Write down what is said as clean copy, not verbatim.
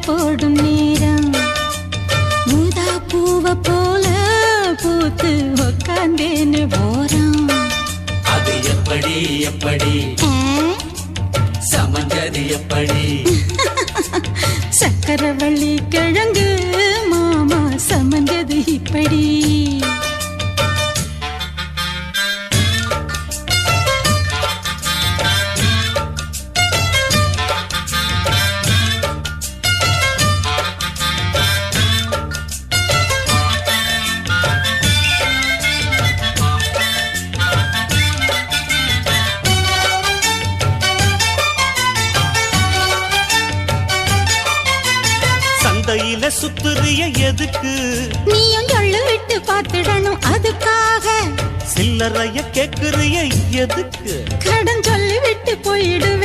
போடும் நேரம் ஊதா பூவ போல பூத்து உக்காந்தேன்னு போறான். அது எப்படி எப்படி சமஞ்சது எப்படி? சக்கரவள்ளி கிழங்கு மாமா சமஞ்சது இப்படி. சந்தையில சுத்துறிய எதுக்கு? நீயும் எள்ளு விட்டு பார்த்துடணும் அதுக்காக. சில்லறைய கேக்குறிய எதுக்கு? கடன் சொல்லி விட்டு போயிடுவேன்